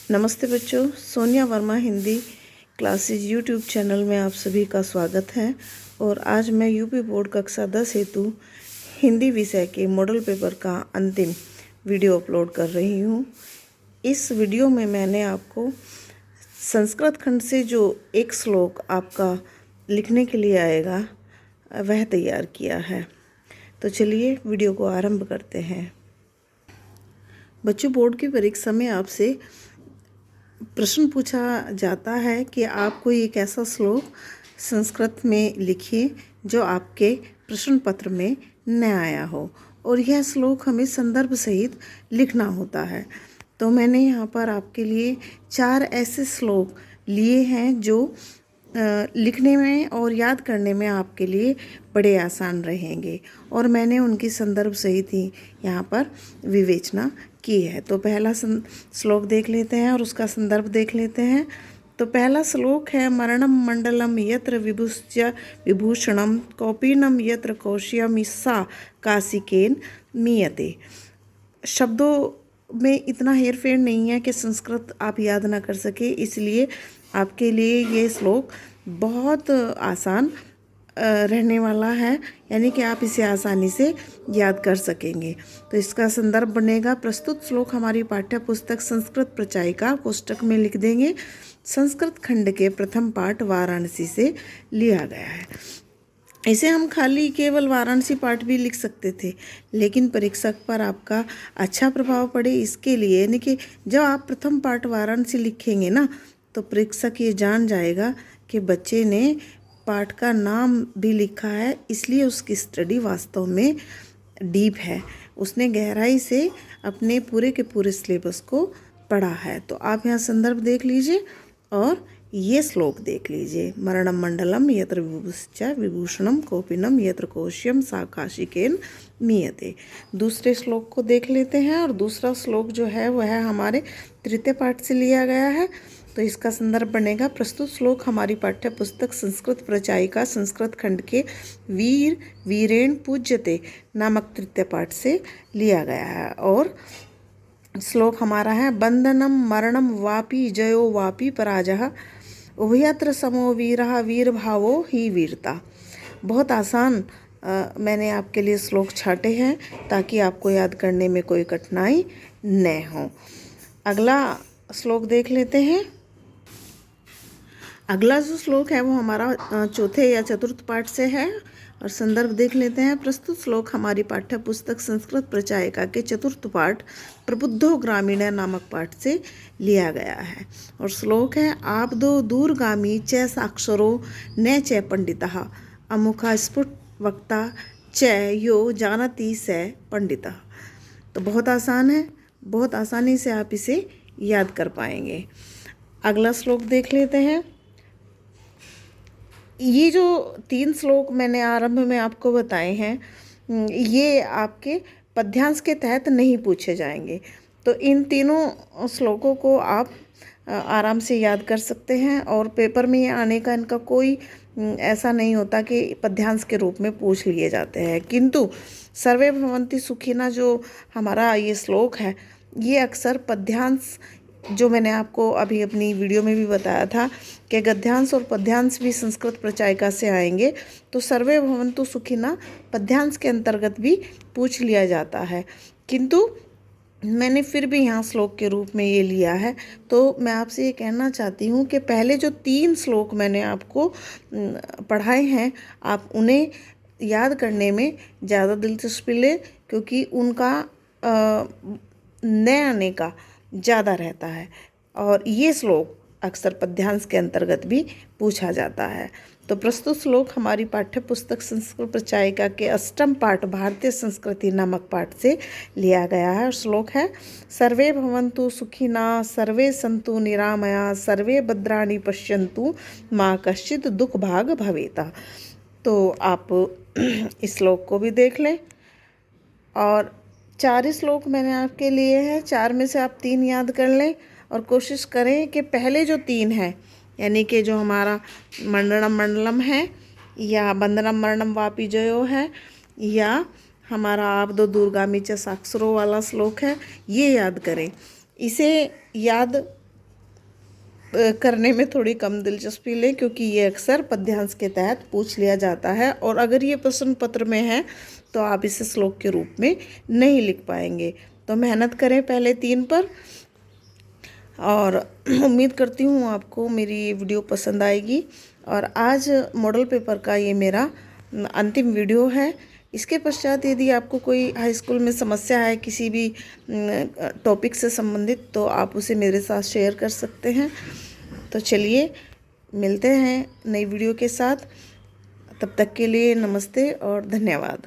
नमस्ते बच्चों, Sonia Verma Hindi classes YouTube channel में आप सभी का स्वागत है। और आज मैं यूपी बोर्ड कक्षा 10 हेतु हिंदी विषय के मॉडल पेपर का अंतिम वीडियो अपलोड कर रही हूँ। इस वीडियो में मैंने आपको संस्कृत खंड से जो एक श्लोक आपका लिखने के लिए आएगा वह तैयार किया है। तो चलिए वीडियो को आरंभ करते हैं। बच्चों, बोर्ड की परीक्षा में आपसे प्रश्न पूछा जाता है कि आप कोई एक ऐसा श्लोक संस्कृत में लिखिए जो आपके प्रश्न पत्र में न आया हो, और यह श्लोक हमें संदर्भ सहित लिखना होता है। तो मैंने यहाँ पर आपके लिए 4 ऐसे श्लोक लिए हैं जो लिखने में और याद करने में आपके लिए बड़े आसान रहेंगे, और मैंने उनकी संदर्भ सहित ही यहाँ पर विवेचना की है। तो पहला श्लोक देख लेते हैं और उसका संदर्भ देख लेते हैं। तो पहला श्लोक है, मरणम मंडलम यत्र विभुश्च विभूषणम कौपीनम यत्र कौशियम सा काशिकेन मीयते। शब्दों में इतना हेरफेर नहीं है कि संस्कृत आप याद ना कर सके, इसलिए आपके लिए ये श्लोक बहुत आसान रहने वाला है, यानी कि आप इसे आसानी से याद कर सकेंगे। तो इसका संदर्भ बनेगा, प्रस्तुत श्लोक हमारी पाठ्य पुस्तक संस्कृत प्रचायिका कोष्टक में लिख देंगे। संस्कृत खंड के प्रथम पाठ वाराणसी से लिया गया है। इसे हम खाली केवल वाराणसी पाठ भी लिख सकते थे, लेकिन परीक्षक पर आपका अच्छा प्रभाव पड़े इसके लिए, यानी कि जब आप प्रथम पाठ वाराणसी लिखेंगे ना, तो परीक्षक ये जान जाएगा कि बच्चे ने पाठ का नाम भी लिखा है, इसलिए उसकी स्टडी वास्तव में डीप है, उसने गहराई से अपने पूरे के पूरे सिलेबस को पढ़ा है। तो आप यहाँ संदर्भ देख लीजिए और ये श्लोक देख लीजिए, मरणम मंडलम यत्र विभुश्च विभूषणम कौपीनम यत्र कौशियम सा काशिकेन मीयते। दूसरे श्लोक को देख लेते हैं, और दूसरा श्लोक जो है वह हमारे तृतीय पाठ से लिया गया है। तो इसका संदर्भ बनेगा, प्रस्तुत श्लोक हमारी पाठ्य पुस्तक संस्कृत प्रचायिका संस्कृत खंड के वीर वीरेण पूज्यते नामक तृतीय पाठ से लिया गया है। और श्लोक हमारा है, बंधनम मरणम वापि जयो वापि पराजः उभयत्र समो वीरः वीरभावो ही वीरता। बहुत आसान मैंने आपके लिए श्लोक छाटे हैं ताकि आपको याद करने में कोई कठिनाई न हो। अगला श्लोक देख लेते हैं। अगला जो श्लोक है वो हमारा चौथे या चतुर्थ पाठ से है, और संदर्भ देख लेते हैं। प्रस्तुत श्लोक हमारी पाठ्य पुस्तक संस्कृत प्रचायिका के चतुर्थ पाठ प्रबुद्धो ग्रामीण नामक पाठ से लिया गया है। और श्लोक है, आप दो दूरगामी च साक्षरो न च पंडितः अमुखा स्फुट वक्ता च यो जानती स पंडितः। तो बहुत आसान है, बहुत आसानी से आप इसे याद कर पाएंगे। अगला श्लोक देख लेते हैं। ये जो 3 श्लोक मैंने आरंभ में आपको बताए हैं, ये आपके पद्यांश के तहत नहीं पूछे जाएंगे। तो इन तीनों श्लोकों को आप आराम से याद कर सकते हैं, और पेपर में आने का इनका कोई ऐसा नहीं होता कि पद्यांश के रूप में पूछ लिए जाते हैं। किंतु सर्वे भवन्ति सुखिना जो हमारा ये श्लोक है, ये अक्सर पद्यांश, जो मैंने आपको अभी अपनी वीडियो में भी बताया था कि गद्यांश और पद्यांश भी संस्कृत प्रचायिका से आएंगे, तो सर्वे भवन्तु सुखिना पद्यांश के अंतर्गत भी पूछ लिया जाता है। किंतु मैंने फिर भी यहाँ श्लोक के रूप में ये लिया है। तो मैं आपसे ये कहना चाहती हूँ कि पहले जो 3 श्लोक मैंने आपको पढ़ाए हैं, आप उन्हें याद करने में ज़्यादा दिलचस्पी लें, क्योंकि उनका न आने का ज़्यादा रहता है, और ये श्लोक अक्सर पद्यांश के अंतर्गत भी पूछा जाता है। तो प्रस्तुत श्लोक हमारी पाठ्य पुस्तक संस्कृत प्रचायिका के अष्टम पाठ भारतीय संस्कृति नामक पाठ से लिया गया है। श्लोक है, सर्वे भवन्तु सुखिना सर्वे सन्तु निरामया सर्वे भद्राणि पश्यन्तु मा कश्चित् दुख भाग भवेता। तो आप इस श्लोक को भी देख लें। और 4 श्लोक मैंने आपके लिए हैं, 4 में से आप 3 याद कर लें, और कोशिश करें कि पहले जो 3 हैं, यानी कि जो हमारा मंडलम मंडलम है, या बंदनम मरणम वापि जयो है, या हमारा आप दो दूरगामी च साक्षरों वाला श्लोक है, ये याद करें। इसे याद करने में थोड़ी कम दिलचस्पी लें, क्योंकि ये अक्सर पद्यांश के तहत पूछ लिया जाता है और अगर ये प्रश्न पत्र में है तो आप इसे श्लोक के रूप में नहीं लिख पाएंगे। तो मेहनत करें पहले 3 पर, और उम्मीद करती हूँ आपको मेरी ये वीडियो पसंद आएगी। और आज मॉडल पेपर का ये मेरा अंतिम वीडियो है। इसके पश्चात यदि आपको कोई हाई स्कूल में समस्या है किसी भी टॉपिक से संबंधित, तो आप उसे मेरे साथ शेयर कर सकते हैं। तो चलिए मिलते हैं नई वीडियो के साथ, तब तक के लिए नमस्ते और धन्यवाद।